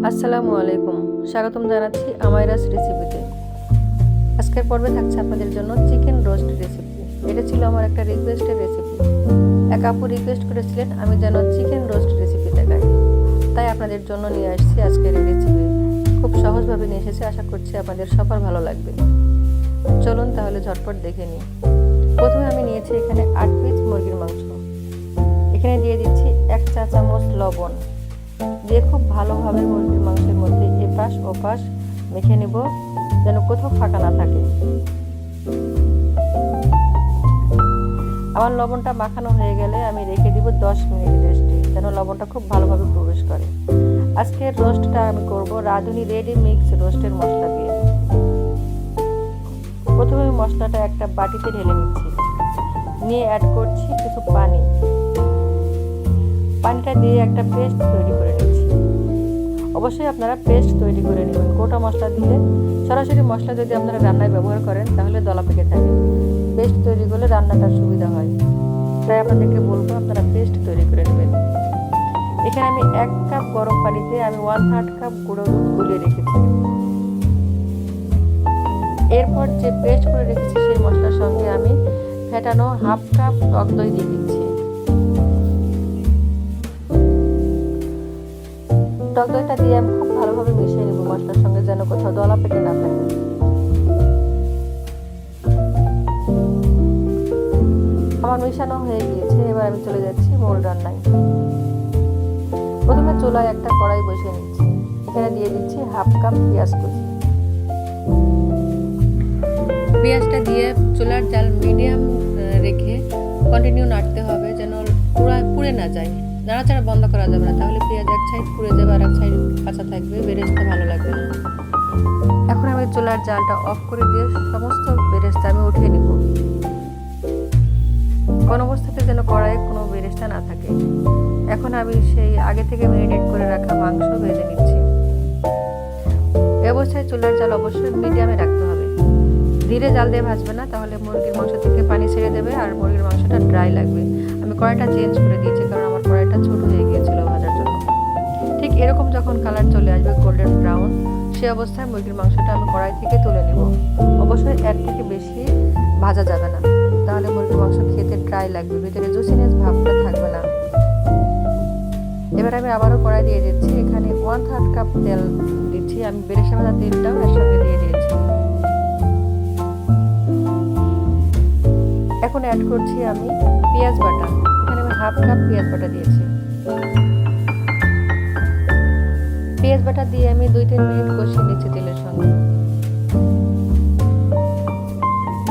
আসসালামু আলাইকুম, স্বাগতম জানাচ্ছি আমাইরাস রেসিপিতে। আজকের পর্বে থাকছে আপনাদের জন্য চিকেন রোস্ট রেসিপি। এটা ছিল আমার একটা রিকোয়েস্টের রেসিপি। এক আপু রিকোয়েস্ট করেছিলেন আমি যেন চিকেন রোস্ট রেসিপি দেখাই, তাই আপনাদের জন্য নিয়ে আসছি আজকের এই রেসিপি। খুব সহজভাবে নিয়ে এসেছি, আশা করছি আপনাদের সবার ভালো লাগবে। চলুন তাহলে ঝটপট দেখে নিই। প্রথমে আমি নিয়েছি এখানে 8 পিস মুরগির মাংস। এখানে দিয়ে দিচ্ছি 1 চা চামচ লবণ দিয়ে খুব ভালোভাবে মুরগির মাংসের মধ্যে এপাশ ওপাশ মেখে নেব, যেন কোথাও ফাঁকা না থাকে। আমার লবণটা মাখানো হয়ে গেলে আমি রেখে দিব 10 মিনিট রেস্টে, যেন লবণটা খুব ভালোভাবে প্রবেশ করে। আজকের রোস্টটা আমি করব রাঁধুনি রেডি মিক্স রোস্টের মশলা দিয়ে। প্রথমে মশলাটা একটা বাটিতে ঢেলে নিচ্ছি, নিয়ে অ্যাড করছি কিছু পানি। পানিটা দিয়ে একটা পেস্ট তৈরি করে নিচ্ছি। অবশ্যই আপনারা পেস্ট তৈরি করে নেবেন। গোটা মশলা দিলে, সরাসরি মশলা যদি আপনারা রান্নায় ব্যবহার করেন তাহলে দলা পেকে থাকে। পেস্ট তৈরি করলে রান্নাটা সুবিধা হয়, তাই আপনাদেরকে বলবো আপনারা পেস্ট তৈরি করে নেবেন। এখানে আমি 1 কাপ গরম পানিতে আমি 1/3 কাপ গুঁড়ো দুধ গুলিয়ে রেখেছি। এরপর যে পেস্ট করে রেখেছি সেই মশলার সঙ্গে আমি ফেটানো 1/2 কাপ টক দই দিয়ে দিচ্ছি। টক দইটা দিয়ে আমি খুব ভালোভাবে মিশিয়ে নেব মশলার সঙ্গে, যেন কোথাও দলা পেকে না থাকে। আমার মেশানো হয়ে গিয়েছে, এবার আমি চলে যাচ্ছি মূল রান্নায়। প্রথমে চুলায় একটা কড়াই বসিয়ে নিচ্ছি। এখানে দিয়ে দিচ্ছি 1/2 কাপ পেঁয়াজ কুচি। পেঁয়াজটা দিয়ে চুলার জাল মিডিয়াম রেখে কন্টিনিউ নাড়তে হবে, যেন পুড়ে না যায়। নাড়াচাড়া বন্ধ করা যাবে না, তাহলে পেঁয়াজ এক সাইড পুড়ে যাবে আর এক সাইড কাঁচা থাকবে, বেরেস্তা ভালো লাগবে না। এখন আমি চুলার জালটা অফ করে দিয়ে সমস্ত বেরেস্তা আমি উঠিয়ে নিব। কোনো অবস্থাতে যেন কড়াইয়ে কোনো বেরেস্তা না থাকে। এখন আমি সেই আগে থেকে ম্যারিনেট করে রাখা মাংস ভেজে নিচ্ছি। এই অবস্থায় চুলার জাল অবশ্যই মিডিয়ামে রাখতে হবে। ধীরে জাল দিয়ে ভাজবে না, তাহলে মুরগির মাংস থেকে পানি ছেড়ে দেবে আর মুরগির মাংসটা ড্রাই লাগবে। আমি কড়াইটা চেঞ্জ করে দিয়েছি, কারণ আমার কড়াইটা ছোট হয়ে গিয়েছিল ভাজার জন্য। ঠিক এরকম যখন কালার চলে আসবে গোল্ডেন ব্রাউন, সে অবস্থায় মুরগির মাংসটা আমি কড়াই থেকে তুলে নিব। অবশ্যই এর থেকে বেশি ভাজা যাবে না, তাহলে মুরগির মাংস খেতে ড্রাই লাগবে, ভিতরে জুসিনেস ভাবটা থাকবে না। এবার আমি আবারও কড়াই দিয়ে দিচ্ছি। এখানে 1/3 কাপ তেল দিচ্ছি। আমি বেরেস্তা ভাজা তেলটাও এর সঙ্গে দিয়ে দিয়েছি। এখন অ্যাড করছি আমি পেঁয়াজ বাটা। এখানে আমি 1/2 কাপ পেঁয়াজ বাটা দিয়েছি। পেঁয়াজ বাটা দিয়ে আমি 2-3 মিনিট কষিয়ে নিচ্ছি তেলের সঙ্গে।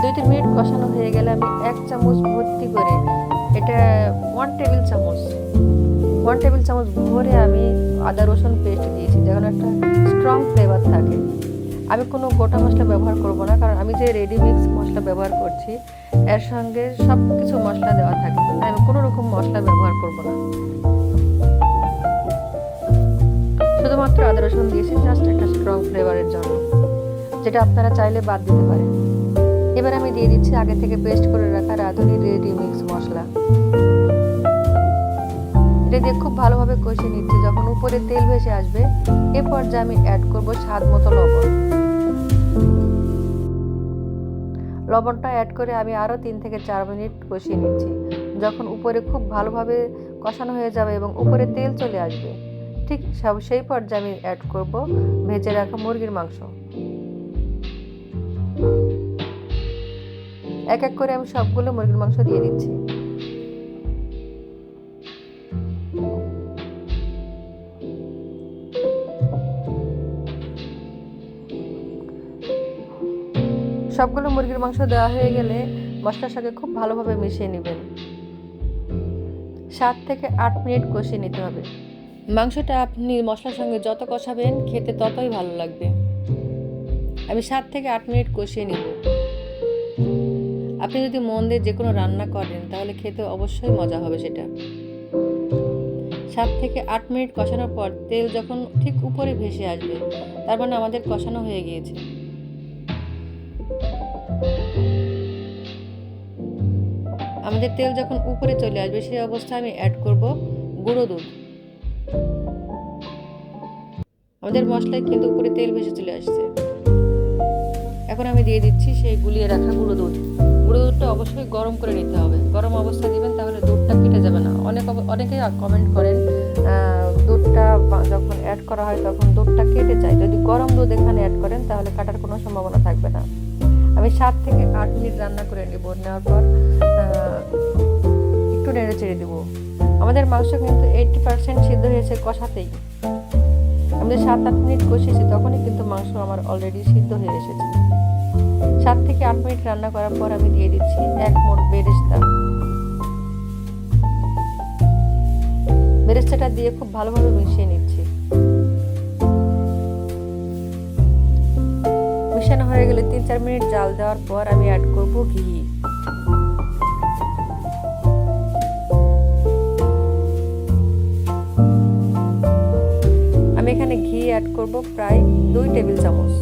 2-3 মিনিট কষানো হয়ে গেলে আমি 1 চামচ ভর্তি করে, এটা 1 টেবিল চামচ ভরে আমি আদা রসুন পেস্ট দিয়েছি, যেন একটা স্ট্রং ফ্লেভার থাকে। আমি কোনো গোটা মশলা ব্যবহার করব না, কারণ আমি যে রেডি মিক্স মশলা ব্যবহার করছি এর সঙ্গে সব কিছু মশলা দেওয়া থাকে, তাই আমি কোনো রকম মশলা ব্যবহার করব না। শুধুমাত্র আদা রসুন দিয়েছি জাস্ট একটা স্ট্রং ফ্লেভারের জন্য, যেটা আপনারা চাইলে বাদ দিতে পারেন। এবার আমি দিয়ে দিচ্ছি আগে থেকে পেস্ট করে রাখা রাঁধুনি রেডি মিক্স মশলা। এটা দিয়ে খুব ভালোভাবে কষিয়ে নিচ্ছি। যখন উপরে তেল ভেসে আসবে এ পর্যায়ে আমি অ্যাড করব স্বাদ মতো লবণ। লবণটা অ্যাড করে আমি আরও 3 থেকে 4 মিনিট কষিয়ে নিচ্ছি। যখন উপরে খুব ভালোভাবে কষানো হয়ে যাবে এবং উপরে তেল চলে আসবে, ঠিক সেই পর্যায়ে আমি অ্যাড করব ভেজে রাখা মুরগির মাংস। এক এক করে আমি সবগুলো মুরগির মাংস দিয়ে দিচ্ছি। সবগুলো মুরগির মাংস দেওয়া হয়ে গেলে মশলার সঙ্গে খুব ভালোভাবে মিশিয়ে নেবেন। 7 থেকে 8 মিনিট কষিয়ে নিতে হবে। মাংসটা আপনি মশলার সঙ্গে যত কষাবেন খেতে ততই ভালো লাগবে। আমি 7 থেকে 8 মিনিট কষিয়ে নিব। আপনি যদি মন দিয়ে যে কোনো রান্না করেন তাহলে খেতে অবশ্যই মজা হবে সেটা। 7 থেকে 8 মিনিট কষানোর পর তেল যখন ঠিক উপরে ভেসে আসবে, তার মানে আমাদের কষানো হয়ে গিয়েছে। আমাদের তেল যখন উপরে চলে আসবে সেই অবস্থায় আমি অ্যাড করব গুঁড়ো দুধ। আমাদের মশলায় কিন্তু উপরে তেল ভেসে চলে আসছে। এখন আমি দিয়ে দিচ্ছি সেই গুলিয়ে রাখা গুঁড়ো দুধ। গুঁড়ো দুধটা অবশ্যই গরম করে নিতে হবে, গরম অবস্থায় দিবেন, তাহলে দুধটা কেটে যাবে না। অনেকে কমেন্ট করেন দুধটা যখন অ্যাড করা হয় তখন দুধটা কেটে যায়। যদি গরম দুধ এখানে অ্যাড করেন তাহলে কাটার কোনো সম্ভাবনা থাকবে না। আমি 7 থেকে 8 মিনিট রান্না করে নেব। নেওয়ার পর একটু নেড়ে চেড়ে দেবো। আমাদের মাংস কিন্তু 80% সিদ্ধ হয়েছে কষাতেই। আমি 7-8 মিনিট কষিয়েছি, তখনই কিন্তু মাংস আমার অলরেডি সিদ্ধ হয়ে এসেছে। 7 থেকে 8 মিনিট রান্না করার পর আমি দিয়ে দিচ্ছি 1 মুঠ বেরেস্তা। বেরেস্তাটা দিয়ে খুব ভালোভাবে মিশিয়ে নিচ্ছি। মিশানো হয়ে গেলে 3-4 মিনিট জাল দেওয়ার পর আমি অ্যাড করব ঘি। আমি এখানে ঘি অ্যাড করব প্রায় 2 টেবিল চামচ।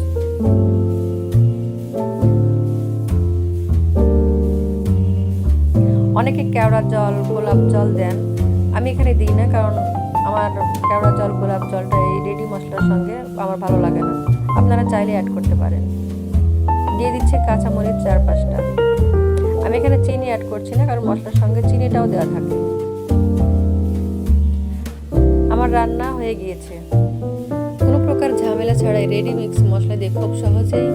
অনেকে কেওড়া জল, গোলাপ জল দেন, আমি এখানে দিই না, কারণ আমার কেওড়া জল, গোলাপ জলটা এই রেডি মশলার সঙ্গে আমার ভালো লাগে না। আপনারা চাইলে অ্যাড করতে পারেন। দিয়ে দিচ্ছি কাঁচামরিচ 4-5টা। আমি এখানে চিনি অ্যাড করছি না, কারণ মশলার সঙ্গে চিনিটাও দেওয়া থাকে। আমার রান্না হয়ে গিয়েছে। কোনো প্রকার ঝামেলা ছাড়াই রেডি মিক্স মশলা দিয়ে খুব সহজেই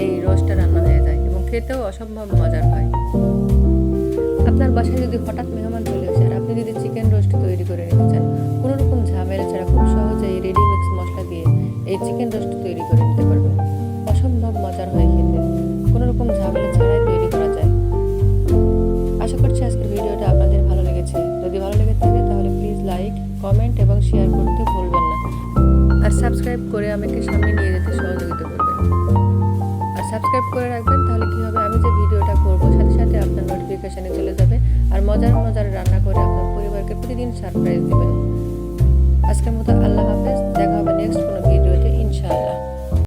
এই রোস্টটা রান্না হয়ে যায় এবং খেতেও অসম্ভব মজার হয়। আপনার বাসায় যদি হঠাৎ মেহমান চলে আসে আর আপনি যদি চিকেন রোস্ট তৈরি করে নিতে চান, কোনো রকম ঝামেলা ছাড়া খুব সহজেই রেডি মিক্স মশলা দিয়ে এই চিকেন রোস্ট তৈরি করে নিতে পারবেন। অসম্ভব মজার হয় খেতে, কোনো রকম ঝামেলা ছাড়াই তৈরি করা যায়। আশা করছি আজকের ভিডিওটা আপনাদের ভালো লেগেছে। যদি ভালো লেগে থাকে তাহলে প্লিজ লাইক, কমেন্ট এবং শেয়ার করতে ভুলবেন না। আর সাবস্ক্রাইব করে আমাকে সামনে নিয়ে যেতে সহযোগিতা করবেন। আর সাবস্ক্রাইব করে রাখবেন, তাহলে কি হবে, আমি যে ভিডিওটা করব সাথে সাথে আপনার নোটিফিকেশনে চলে যাবে। আর মজার মজার রান্না করে আপনার পরিবারকে প্রতিদিন সারপ্রাইজ দিবেন।